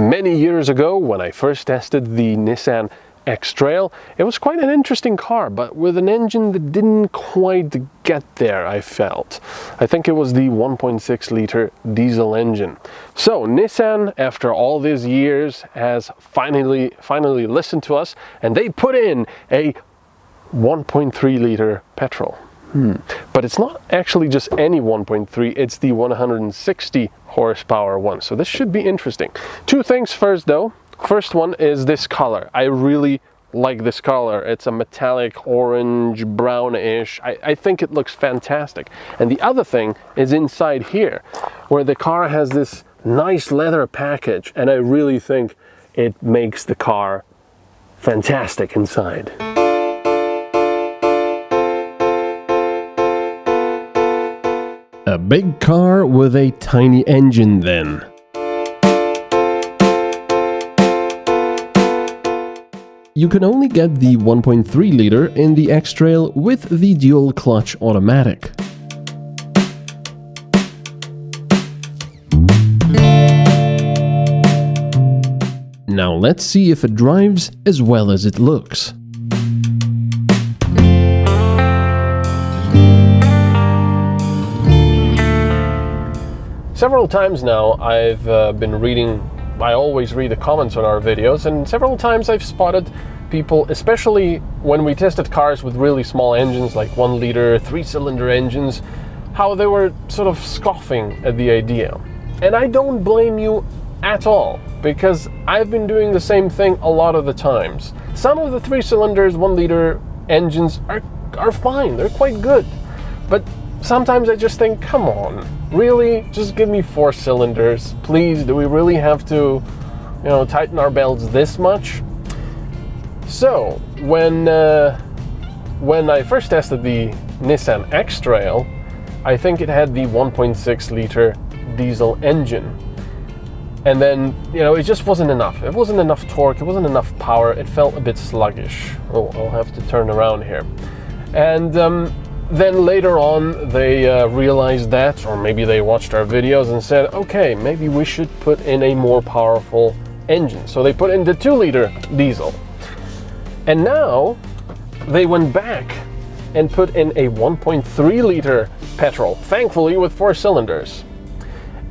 Many years ago, when I first tested the Nissan X-Trail, it was quite an interesting car, but with an engine that didn't quite get there, I felt. I think it was the 1.6 liter diesel engine. So Nissan, after all these years, has finally listened to us, and they put in a 1.3 liter petrol. But it's not actually just any 1.3, it's the 160 horsepower one. So this should be interesting. Two things first though. First one is this color. I really like this color. It's a metallic orange, brownish. I think it looks fantastic. And the other thing is inside here, where the car has this nice leather package, and I really think it makes the car fantastic inside. A big car with a tiny engine then. You can only get the 1.3 liter in the X-Trail with the dual clutch automatic. Now let's see if it drives as well as it looks. Several times now I've been reading, I always read the comments on our videos, and several times I've spotted people, especially when we tested cars with really small engines like 1 liter, 3-cylinder engines, how they were sort of scoffing at the idea. And I don't blame you at all, because I've been doing the same thing a lot of the times. Some of the 3-cylinders, 1 liter engines are fine, they're quite good. But sometimes I just think, come on, really? Just give me 4 cylinders, please. Do we really have to, tighten our belts this much? So, when I first tested the Nissan X-Trail, I think it had the 1.6 liter diesel engine. And then, it just wasn't enough. It wasn't enough torque, it wasn't enough power, it felt a bit sluggish. Oh, I'll have to turn around here. And then later on they realized that, or maybe they watched our videos and said, okay, maybe we should put in a more powerful engine. So they put in the 2 liter diesel. And now they went back and put in a 1.3 liter petrol, thankfully with 4 cylinders.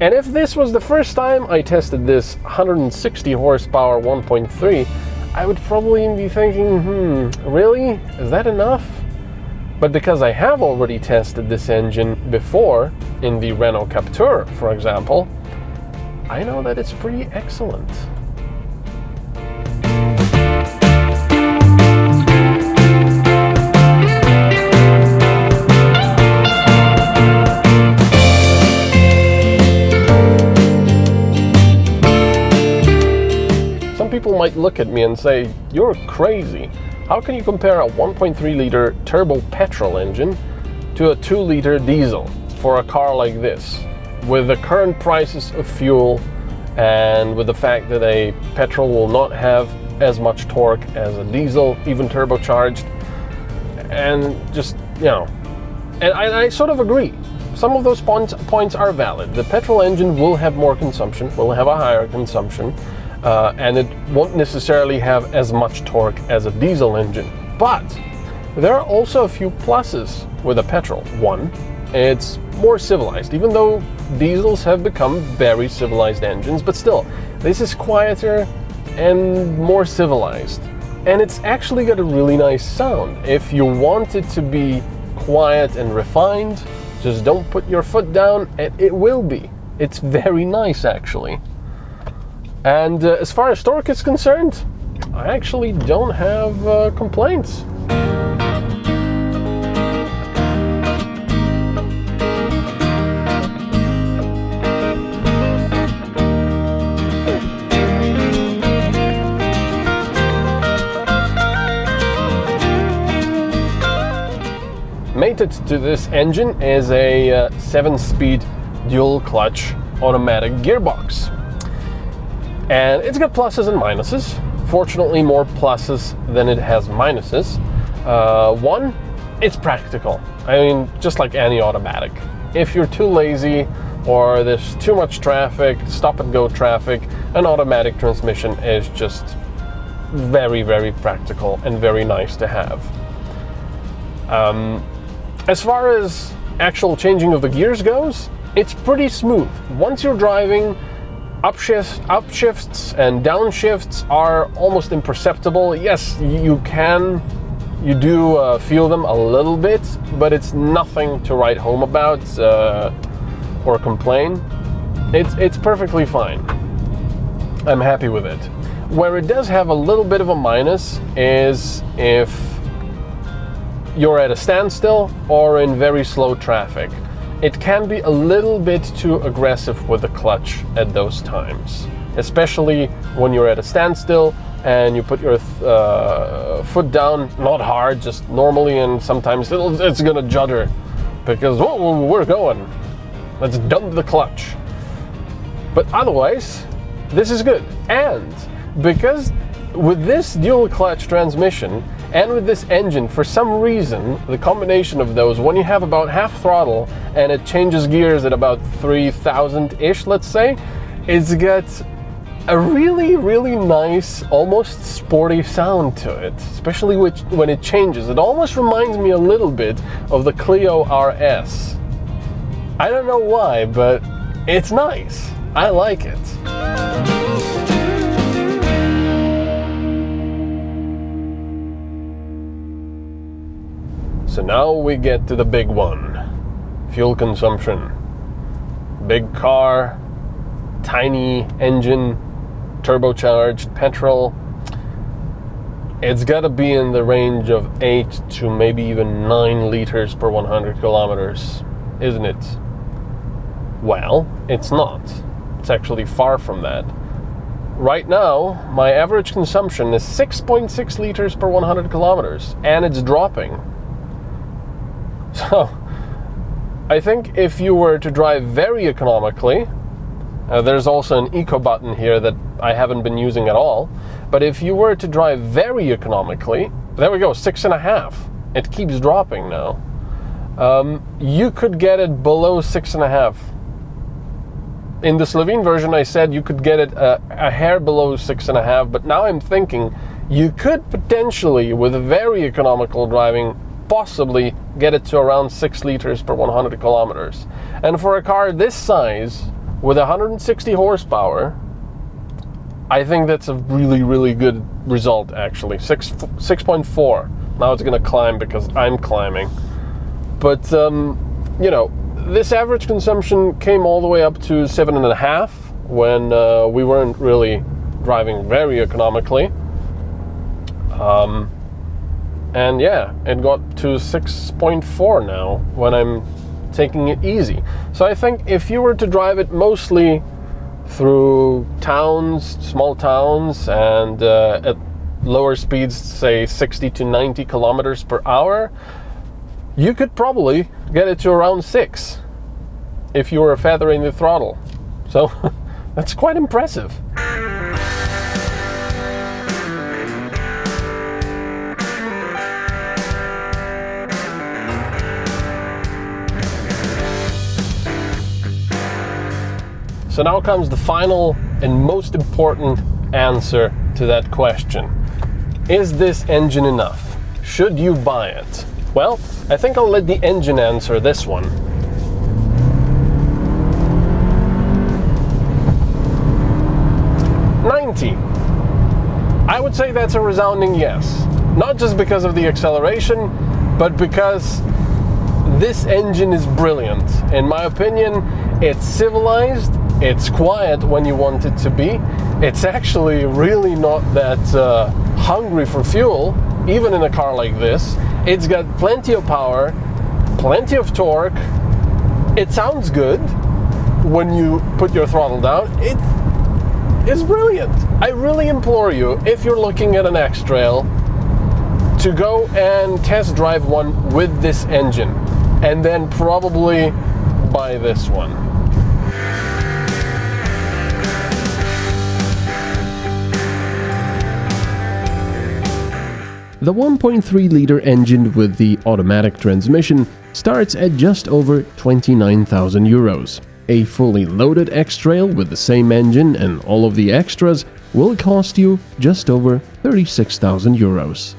And if this was the first time I tested this 160 horsepower 1.3, I would probably be thinking, really? Is that enough? But because I have already tested this engine before, in the Renault Captur, for example, I know that it's pretty excellent. Some people might look at me and say, you're crazy. How can you compare a 1.3 liter turbo petrol engine to a 2 liter diesel for a car like this? With the current prices of fuel and with the fact that a petrol will not have as much torque as a diesel, even turbocharged, and just, and I sort of agree. Some of those points are valid. The petrol engine will have more consumption, will have a higher consumption, and it won't necessarily have as much torque as a diesel engine. But there are also a few pluses with a petrol. One, it's more civilized, even though diesels have become very civilized engines, but still, this is quieter and more civilized. And it's actually got a really nice sound. If you want it to be quiet and refined, just don't put your foot down and it will be. It's very nice, actually. And as far as torque is concerned, I actually don't have complaints. Mated to this engine is a 7-speed dual clutch automatic gearbox. And it's got pluses and minuses. Fortunately, more pluses than it has minuses. One, it's practical. I mean, just like any automatic. If you're too lazy or there's too much traffic, stop and go traffic, an automatic transmission is just very, very practical and very nice to have. As far as actual changing of the gears goes, it's pretty smooth. Once you're driving, upshifts and downshifts are almost imperceptible. Yes, you do feel them a little bit, but it's nothing to write home about or complain. It's perfectly fine. I'm happy with it. Where it does have a little bit of a minus is if you're at a standstill or in very slow traffic. It can be a little bit too aggressive with the clutch at those times, especially when you're at a standstill and you put your foot down, not hard, just normally, and sometimes it's gonna judder because, whoa, we're going. Let's dump the clutch. But otherwise, this is good. And because with this dual clutch transmission and with this engine, for some reason, the combination of those, when you have about half throttle and it changes gears at about 3,000-ish, let's say, it's got a really, really nice, almost sporty sound to it, especially when it changes. It almost reminds me a little bit of the Clio RS. I don't know why, but it's nice. I like it. So now we get to the big one. Fuel consumption. Big car, tiny engine, turbocharged petrol. It's got to be in the range of 8 to maybe even 9 liters per 100 kilometers, isn't it? Well, it's not. It's actually far from that. Right now, my average consumption is 6.6 liters per 100 kilometers, and it's dropping. So, I think if you were to drive very economically, there's also an eco button here that I haven't been using at all, but if you were to drive very economically, there we go, 6.5. It keeps dropping now. You could get it below 6.5. In the Slovene version, I said you could get it a hair below 6.5, but now I'm thinking you could potentially, with very economical driving, possibly get it to around 6 liters per 100 kilometers. And for a car this size, with 160 horsepower, I think that's a really, really good result, actually. 6.4. Now it's going to climb because I'm climbing. But, you know, this average consumption came all the way up to 7.5 when we weren't really driving very economically. And yeah, it got to 6.4 now when I'm taking it easy. So I think if you were to drive it mostly through towns, small towns, and at lower speeds, say 60 to 90 kilometers per hour, you could probably get it to around 6 if you were feathering the throttle. So that's quite impressive. So now comes the final and most important answer to that question. Is this engine enough? Should you buy it? Well, I think I'll let the engine answer this one. I would say that's a resounding yes. Not just because of the acceleration, but because this engine is brilliant. In my opinion, it's civilized, it's quiet when you want it to be. It's actually really not that hungry for fuel, even in a car like this. It's got plenty of power, plenty of torque. It sounds good when you put your throttle down. It's brilliant. I really implore you, if you're looking at an X-Trail, to go and test drive one with this engine, and then probably buy this one. The 1.3-liter engine with the automatic transmission starts at just over 29,000 euros. A fully loaded X-Trail with the same engine and all of the extras will cost you just over 36,000 euros.